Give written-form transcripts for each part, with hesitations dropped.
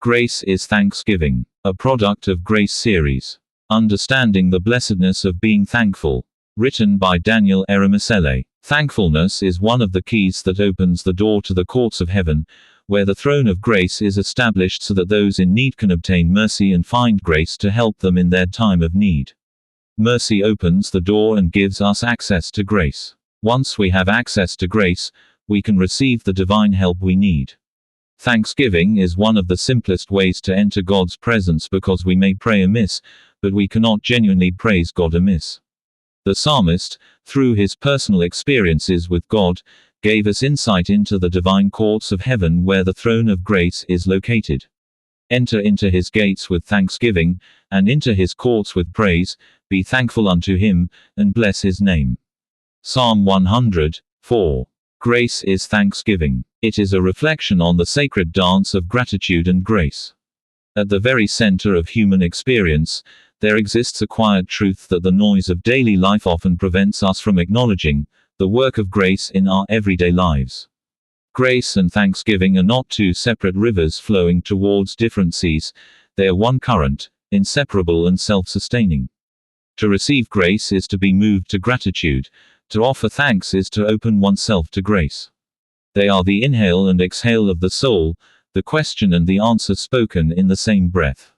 Grace is Thanksgiving, a product of Grace series. Understanding the Blessedness of Being Thankful. Written by Daniel Eremesele. Thankfulness is one of the keys that opens the door to the courts of heaven, where the throne of grace is established so that those in need can obtain mercy and find grace to help them in their time of need. Mercy opens the door and gives us access to grace. Once we have access to grace, we can receive the divine help we need. Thanksgiving is one of the simplest ways to enter God's presence because we may pray amiss, but we cannot genuinely praise God amiss. The psalmist, through his personal experiences with God, gave us insight into the divine courts of heaven where the throne of grace is located. Enter into his gates with thanksgiving, and into his courts with praise, be thankful unto him, and bless his name. Psalm 100:4. Grace is thanksgiving. It is a reflection on the sacred dance of gratitude and grace. At the very center of human experience, there exists a quiet truth that the noise of daily life often prevents us from acknowledging, the work of grace in our everyday lives. Grace and thanksgiving are not two separate rivers flowing towards different seas, they are one current, inseparable and self-sustaining. To receive grace is to be moved to gratitude, to offer thanks is to open oneself to grace. They are the inhale and exhale of the soul, the question and the answer spoken in the same breath.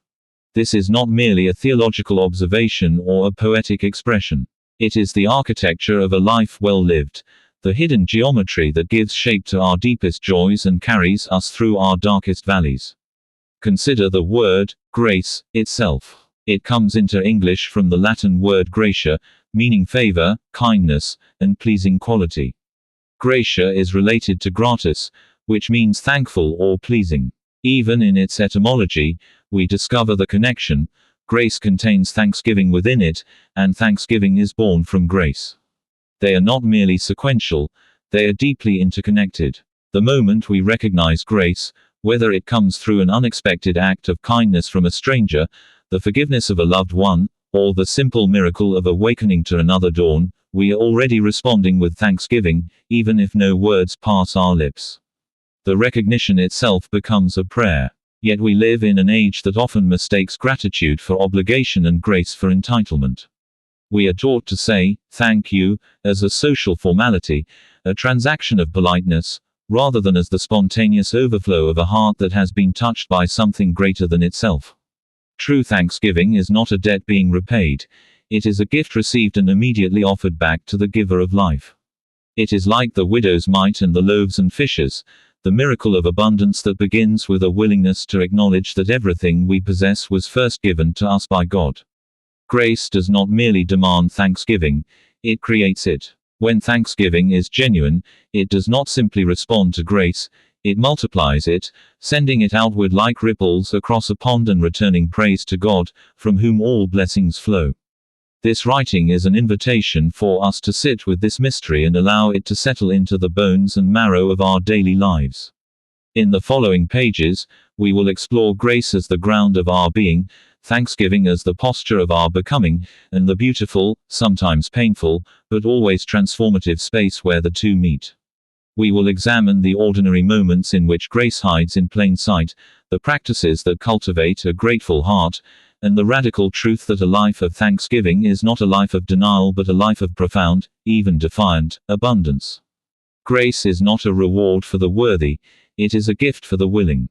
This is not merely a theological observation or a poetic expression. It is the architecture of a life well lived, the hidden geometry that gives shape to our deepest joys and carries us through our darkest valleys. Consider the word, grace, itself. It comes into English from the Latin word gratia, meaning favor, kindness, and pleasing quality. Gratia is related to gratis, which means thankful or pleasing. Even in its etymology, we discover the connection. Grace contains thanksgiving within it, and thanksgiving is born from grace. They are not merely sequential, they are deeply interconnected. The moment we recognize grace, whether it comes through an unexpected act of kindness from a stranger, the forgiveness of a loved one, or the simple miracle of awakening to another dawn, we are already responding with thanksgiving, even if no words pass our lips. The recognition itself becomes a prayer. Yet we live in an age that often mistakes gratitude for obligation and grace for entitlement. We are taught to say, thank you, as a social formality, a transaction of politeness, rather than as the spontaneous overflow of a heart that has been touched by something greater than itself. True thanksgiving is not a debt being repaid, it is a gift received and immediately offered back to the giver of life. It is like the widow's mite and the loaves and fishes, the miracle of abundance that begins with a willingness to acknowledge that everything we possess was first given to us by God. Grace does not merely demand thanksgiving, it creates it. When thanksgiving is genuine, it does not simply respond to grace, it multiplies it, sending it outward like ripples across a pond and returning praise to God, from whom all blessings flow. This writing is an invitation for us to sit with this mystery and allow it to settle into the bones and marrow of our daily lives. In the following pages, we will explore grace as the ground of our being, thanksgiving as the posture of our becoming, and the beautiful, sometimes painful, but always transformative space where the two meet. We will examine the ordinary moments in which grace hides in plain sight, the practices that cultivate a grateful heart, and the radical truth that a life of thanksgiving is not a life of denial but a life of profound, even defiant, abundance. Grace is not a reward for the worthy, it is a gift for the willing.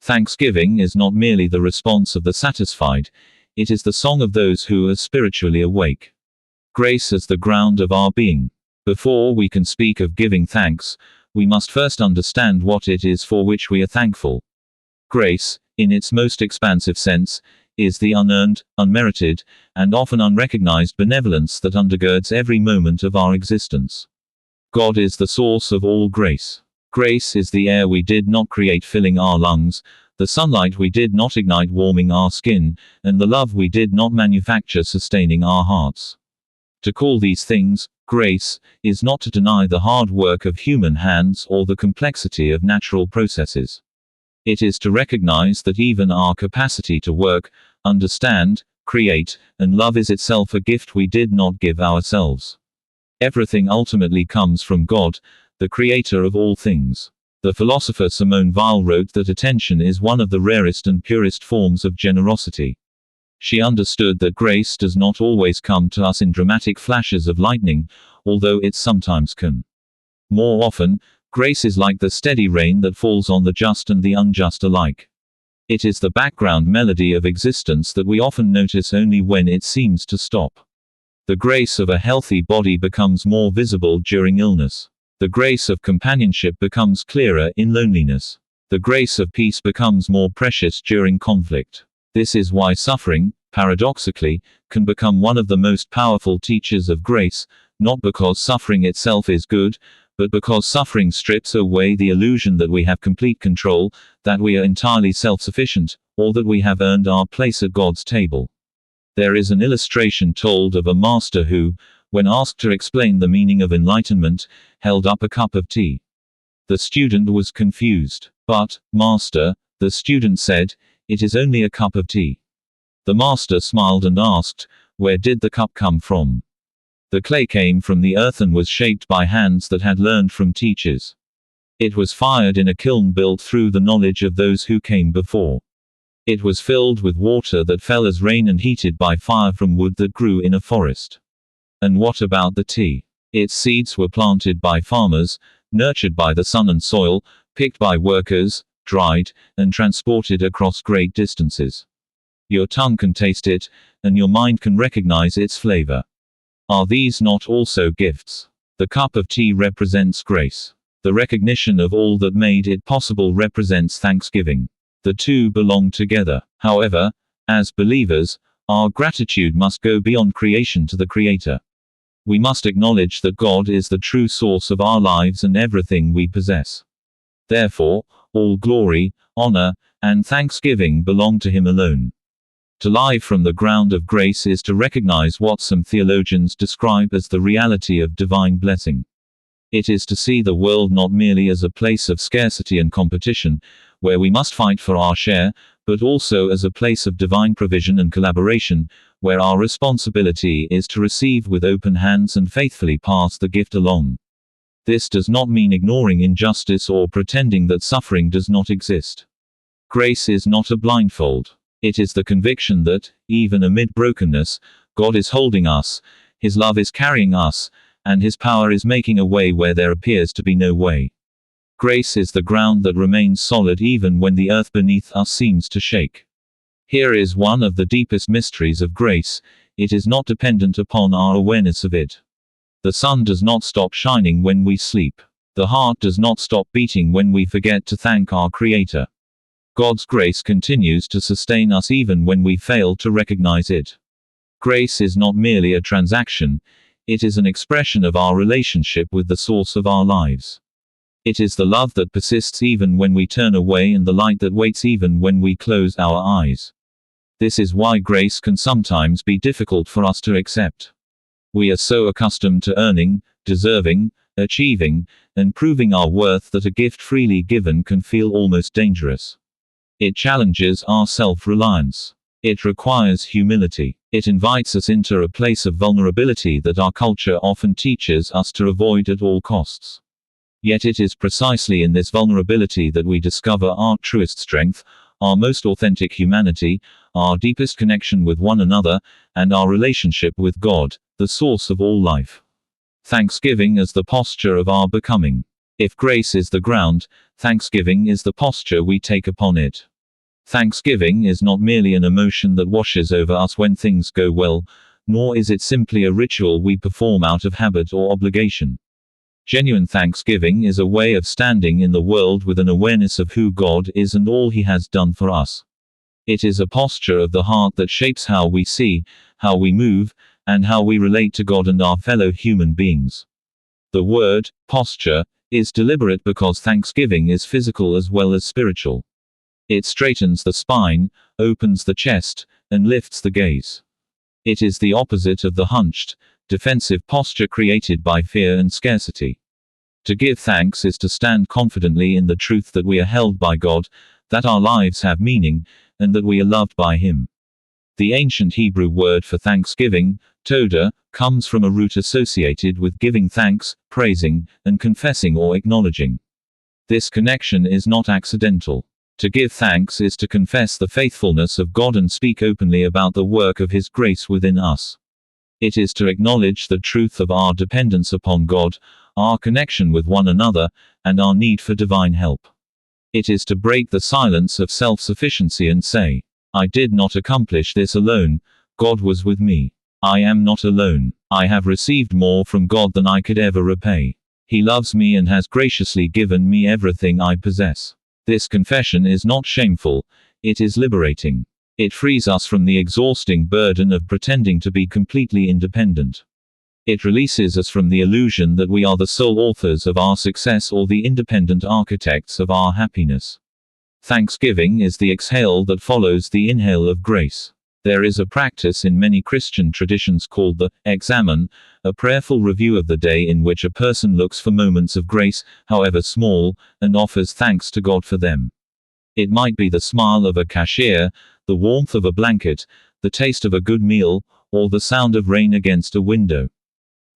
Thanksgiving is not merely the response of the satisfied, it is the song of those who are spiritually awake. Grace as the ground of our being. Before we can speak of giving thanks, we must first understand what it is for which we are thankful. Grace, in its most expansive sense, is the unearned, unmerited, and often unrecognized benevolence that undergirds every moment of our existence. God is the source of all grace. Grace is the air we did not create filling our lungs, the sunlight we did not ignite warming our skin, and the love we did not manufacture sustaining our hearts. To call these things grace is not to deny the hard work of human hands or the complexity of natural processes. It is to recognize that even our capacity to work, understand, create, and love is itself a gift we did not give ourselves. Everything ultimately comes from God, the creator of all things. The philosopher Simone Weil wrote that attention is one of the rarest and purest forms of generosity. She understood that grace does not always come to us in dramatic flashes of lightning, although it sometimes can. More often, grace is like the steady rain that falls on the just and the unjust alike. It is the background melody of existence that we often notice only when it seems to stop. The grace of a healthy body becomes more visible during illness. The grace of companionship becomes clearer in loneliness. The grace of peace becomes more precious during conflict. This is why suffering, paradoxically, can become one of the most powerful teachers of grace, not because suffering itself is good, but because suffering strips away the illusion that we have complete control, that we are entirely self-sufficient, or that we have earned our place at God's table. There is an illustration told of a master who, when asked to explain the meaning of enlightenment, held up a cup of tea. The student was confused. "But, master," the student said, "it is only a cup of tea." The master smiled and asked, "Where did the cup come from?" The clay came from the earth and was shaped by hands that had learned from teachers. It was fired in a kiln built through the knowledge of those who came before. It was filled with water that fell as rain and heated by fire from wood that grew in a forest. And what about the tea? Its seeds were planted by farmers, nurtured by the sun and soil, picked by workers, dried, and transported across great distances. Your tongue can taste it, and your mind can recognize its flavor. Are these not also gifts? The cup of tea represents grace. The recognition of all that made it possible represents thanksgiving. The two belong together. However, as believers, our gratitude must go beyond creation to the Creator. We must acknowledge that God is the true source of our lives and everything we possess. Therefore, all glory, honor, and thanksgiving belong to Him alone. To live from the ground of grace is to recognize what some theologians describe as the reality of divine blessing. It is to see the world not merely as a place of scarcity and competition, where we must fight for our share, but also as a place of divine provision and collaboration, where our responsibility is to receive with open hands and faithfully pass the gift along. This does not mean ignoring injustice or pretending that suffering does not exist. Grace is not a blindfold. It is the conviction that, even amid brokenness, God is holding us, His love is carrying us, and His power is making a way where there appears to be no way. Grace is the ground that remains solid even when the earth beneath us seems to shake. Here is one of the deepest mysteries of grace: it is not dependent upon our awareness of it. The sun does not stop shining when we sleep. The heart does not stop beating when we forget to thank our Creator. God's grace continues to sustain us even when we fail to recognize it. Grace is not merely a transaction, it is an expression of our relationship with the source of our lives. It is the love that persists even when we turn away and the light that waits even when we close our eyes. This is why grace can sometimes be difficult for us to accept. We are so accustomed to earning, deserving, achieving, and proving our worth that a gift freely given can feel almost dangerous. It challenges our self-reliance. It requires humility. It invites us into a place of vulnerability that our culture often teaches us to avoid at all costs. Yet it is precisely in this vulnerability that we discover our truest strength, our most authentic humanity, our deepest connection with one another, and our relationship with God, the source of all life. Thanksgiving as the posture of our becoming. If grace is the ground, thanksgiving is the posture we take upon it. Thanksgiving is not merely an emotion that washes over us when things go well, nor is it simply a ritual we perform out of habit or obligation. Genuine thanksgiving is a way of standing in the world with an awareness of who God is and all He has done for us. It is a posture of the heart that shapes how we see, how we move, and how we relate to God and our fellow human beings. The word, posture, is deliberate because thanksgiving is physical as well as spiritual. It straightens the spine, opens the chest, and lifts the gaze. It is the opposite of the hunched, defensive posture created by fear and scarcity. To give thanks is to stand confidently in the truth that we are held by God, that our lives have meaning, and that we are loved by Him. The ancient Hebrew word for thanksgiving, toda, comes from a root associated with giving thanks, praising, and confessing or acknowledging. This connection is not accidental. To give thanks is to confess the faithfulness of God and speak openly about the work of His grace within us. It is to acknowledge the truth of our dependence upon God, our connection with one another, and our need for divine help. It is to break the silence of self-sufficiency and say, I did not accomplish this alone, God was with me. I am not alone. I have received more from God than I could ever repay. He loves me and has graciously given me everything I possess. This confession is not shameful, it is liberating. It frees us from the exhausting burden of pretending to be completely independent. It releases us from the illusion that we are the sole authors of our success or the independent architects of our happiness. Thanksgiving is the exhale that follows the inhale of grace. There is a practice in many Christian traditions called the examen, a prayerful review of the day in which a person looks for moments of grace, however small, and offers thanks to God for them. It might be the smile of a cashier, the warmth of a blanket, the taste of a good meal, or the sound of rain against a window.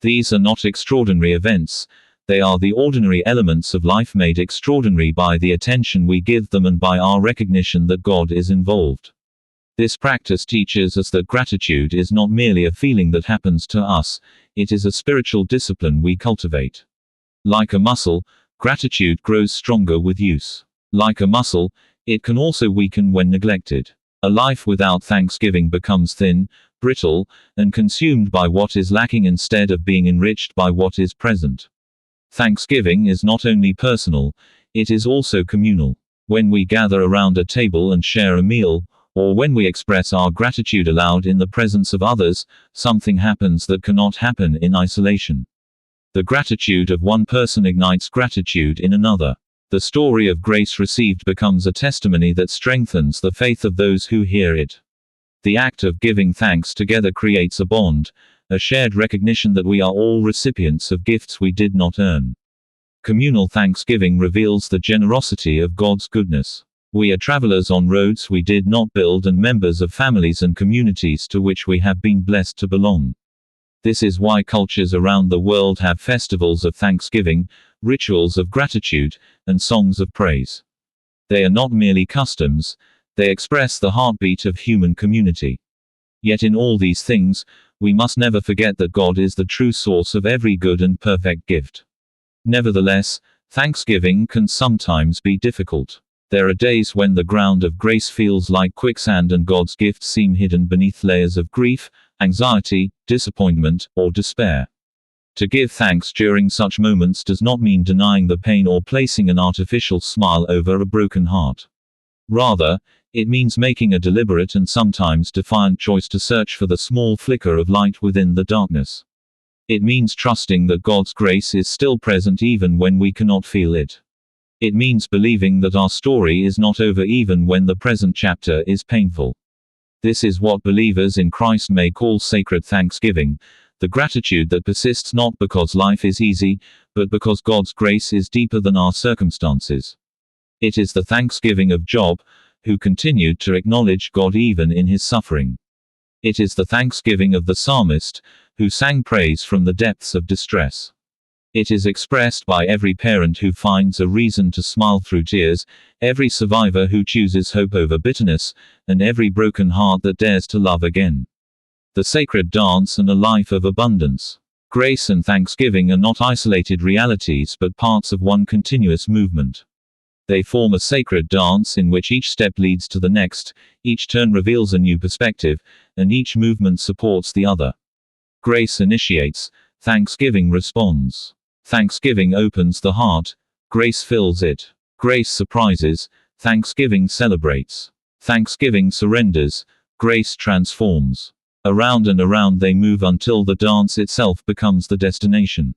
These are not extraordinary events, they are the ordinary elements of life made extraordinary by the attention we give them and by our recognition that God is involved. This practice teaches us that gratitude is not merely a feeling that happens to us, it is a spiritual discipline we cultivate. Like a muscle, gratitude grows stronger with use. Like a muscle, it can also weaken when neglected. A life without thanksgiving becomes thin, brittle, and consumed by what is lacking instead of being enriched by what is present. Thanksgiving is not only personal, it is also communal. When we gather around a table and share a meal, or when we express our gratitude aloud in the presence of others, something happens that cannot happen in isolation. The gratitude of one person ignites gratitude in another. The story of grace received becomes a testimony that strengthens the faith of those who hear it. The act of giving thanks together creates a bond, a shared recognition that we are all recipients of gifts we did not earn. Communal thanksgiving reveals the generosity of God's goodness. We are travelers on roads we did not build and members of families and communities to which we have been blessed to belong. This is why cultures around the world have festivals of thanksgiving, rituals of gratitude, and songs of praise. They are not merely customs, they express the heartbeat of human community. Yet in all these things, we must never forget that God is the true source of every good and perfect gift. Nevertheless, thanksgiving can sometimes be difficult. There are days when the ground of grace feels like quicksand and God's gifts seem hidden beneath layers of grief, anxiety, disappointment, or despair. To give thanks during such moments does not mean denying the pain or placing an artificial smile over a broken heart. Rather, it means making a deliberate and sometimes defiant choice to search for the small flicker of light within the darkness. It means trusting that God's grace is still present even when we cannot feel it. It means believing that our story is not over even when the present chapter is painful. This is what believers in Christ may call sacred thanksgiving, the gratitude that persists not because life is easy, but because God's grace is deeper than our circumstances. It is the thanksgiving of Job, who continued to acknowledge God even in his suffering. It is the thanksgiving of the psalmist, who sang praise from the depths of distress. It is expressed by every parent who finds a reason to smile through tears, every survivor who chooses hope over bitterness, and every broken heart that dares to love again. The sacred dance and a life of abundance. Grace and thanksgiving are not isolated realities but parts of one continuous movement. They form a sacred dance in which each step leads to the next, each turn reveals a new perspective, and each movement supports the other. Grace initiates, thanksgiving responds. Thanksgiving opens the heart, grace fills it. Grace surprises, thanksgiving celebrates. Thanksgiving surrenders, grace transforms. Around and around they move until the dance itself becomes the destination.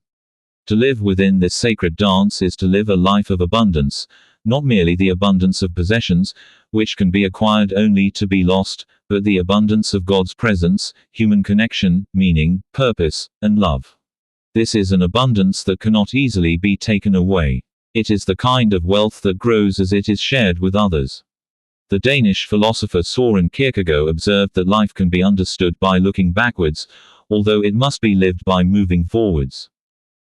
To live within this sacred dance is to live a life of abundance, not merely the abundance of possessions, which can be acquired only to be lost, but the abundance of God's presence, human connection, meaning, purpose, and love. This is an abundance that cannot easily be taken away. It is the kind of wealth that grows as it is shared with others. The Danish philosopher Søren Kierkegaard observed that life can be understood by looking backwards, although it must be lived by moving forwards.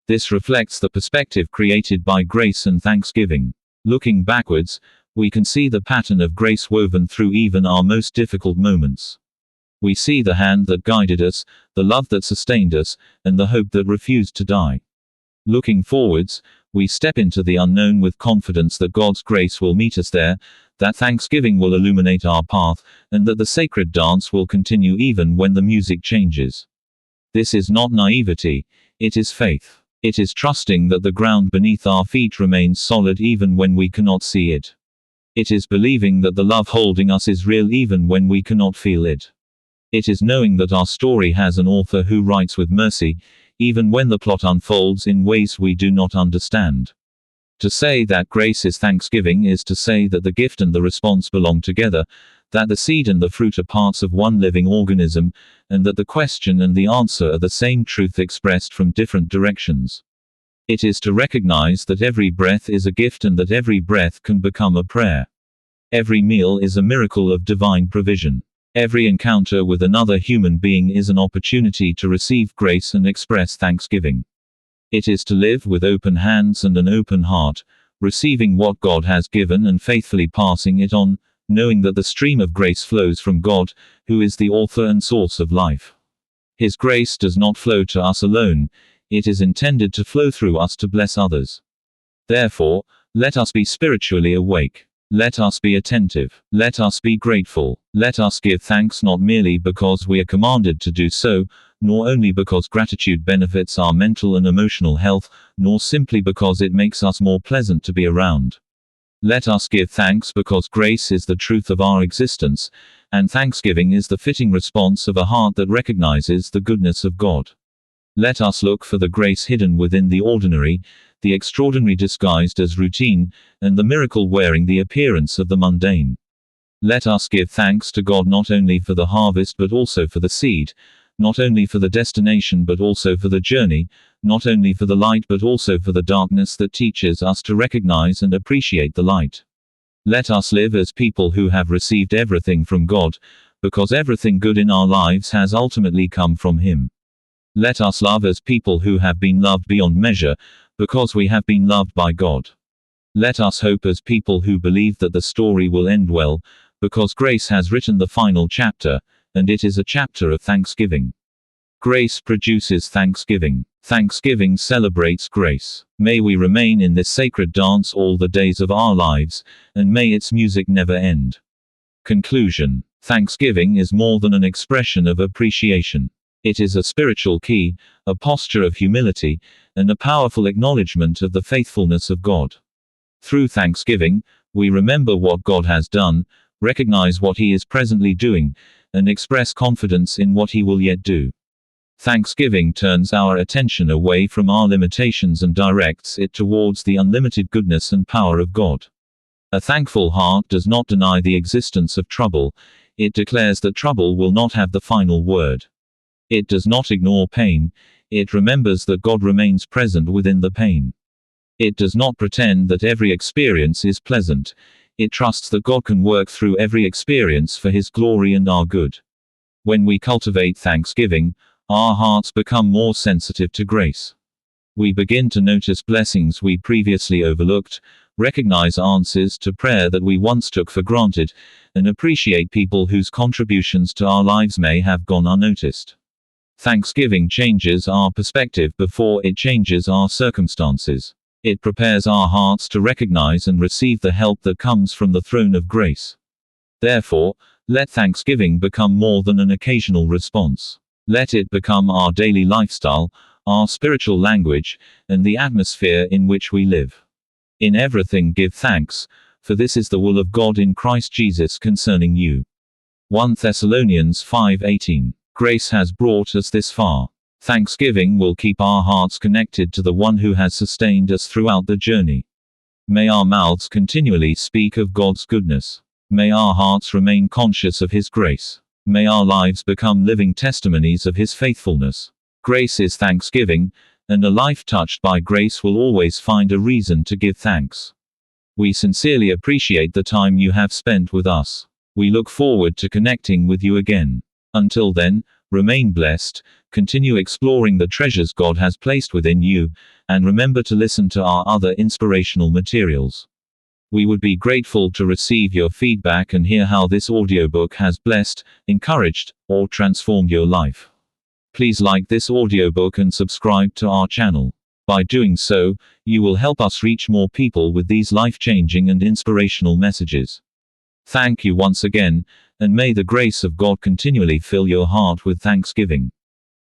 This reflects the perspective created by grace and thanksgiving. Looking backwards, we can see the pattern of grace woven through even our most difficult moments. We see the hand that guided us, the love that sustained us, and the hope that refused to die. Looking forwards, we step into the unknown with confidence that God's grace will meet us there, that thanksgiving will illuminate our path, and that the sacred dance will continue even when the music changes. This is not naivety, it is faith. It is trusting that the ground beneath our feet remains solid even when we cannot see it. It is believing that the love holding us is real even when we cannot feel it. It is knowing that our story has an author who writes with mercy, even when the plot unfolds in ways we do not understand. To say that grace is thanksgiving is to say that the gift and the response belong together, that the seed and the fruit are parts of one living organism, and that the question and the answer are the same truth expressed from different directions. It is to recognize that every breath is a gift and that every breath can become a prayer. Every meal is a miracle of divine provision. Every encounter with another human being is an opportunity to receive grace and express thanksgiving. It is to live with open hands and an open heart, receiving what God has given and faithfully passing it on, knowing that the stream of grace flows from God, who is the author and source of life. His grace does not flow to us alone, it is intended to flow through us to bless others. Therefore, let us be spiritually awake. Let us be attentive. Let us be grateful. Let us give thanks not merely because we are commanded to do so, nor only because gratitude benefits our mental and emotional health, nor simply because it makes us more pleasant to be around. Let us give thanks because grace is the truth of our existence, and thanksgiving is the fitting response of a heart that recognizes the goodness of God. Let us look for the grace hidden within the ordinary, the extraordinary disguised as routine, and the miracle wearing the appearance of the mundane. Let us give thanks to God not only for the harvest but also for the seed, not only for the destination but also for the journey, not only for the light but also for the darkness that teaches us to recognize and appreciate the light. Let us live as people who have received everything from God, because everything good in our lives has ultimately come from Him. Let us love as people who have been loved beyond measure, because we have been loved by God. Let us hope as people who believe that the story will end well, because grace has written the final chapter, and it is a chapter of thanksgiving. Grace produces thanksgiving. Thanksgiving celebrates grace. May we remain in this sacred dance all the days of our lives, and may its music never end. Conclusion. Thanksgiving is more than an expression of appreciation. It is a spiritual key, a posture of humility, and a powerful acknowledgement of the faithfulness of God. Through thanksgiving, we remember what God has done, recognize what He is presently doing, and express confidence in what He will yet do. Thanksgiving turns our attention away from our limitations and directs it towards the unlimited goodness and power of God. A thankful heart does not deny the existence of trouble, it declares that trouble will not have the final word. It does not ignore pain, it remembers that God remains present within the pain. It does not pretend that every experience is pleasant, it trusts that God can work through every experience for His glory and our good. When we cultivate thanksgiving, our hearts become more sensitive to grace. We begin to notice blessings we previously overlooked, recognize answers to prayer that we once took for granted, and appreciate people whose contributions to our lives may have gone unnoticed. Thanksgiving changes our perspective before it changes our circumstances. It prepares our hearts to recognize and receive the help that comes from the throne of grace. Therefore, let thanksgiving become more than an occasional response. Let it become our daily lifestyle, our spiritual language, and the atmosphere in which we live. In everything give thanks, for this is the will of God in Christ Jesus concerning you. 1 Thessalonians 5:18. Grace has brought us this far. Thanksgiving will keep our hearts connected to the one who has sustained us throughout the journey. May our mouths continually speak of God's goodness. May our hearts remain conscious of His grace. May our lives become living testimonies of His faithfulness. Grace is thanksgiving, and a life touched by grace will always find a reason to give thanks. We sincerely appreciate the time you have spent with us. We look forward to connecting with you again. Until then, remain blessed, continue exploring the treasures God has placed within you, and remember to listen to our other inspirational materials. We would be grateful to receive your feedback and hear how this audiobook has blessed, encouraged, or transformed your life. Please like this audiobook and subscribe to our channel. By doing so, you will help us reach more people with these life-changing and inspirational messages. Thank you once again, and may the grace of God continually fill your heart with thanksgiving.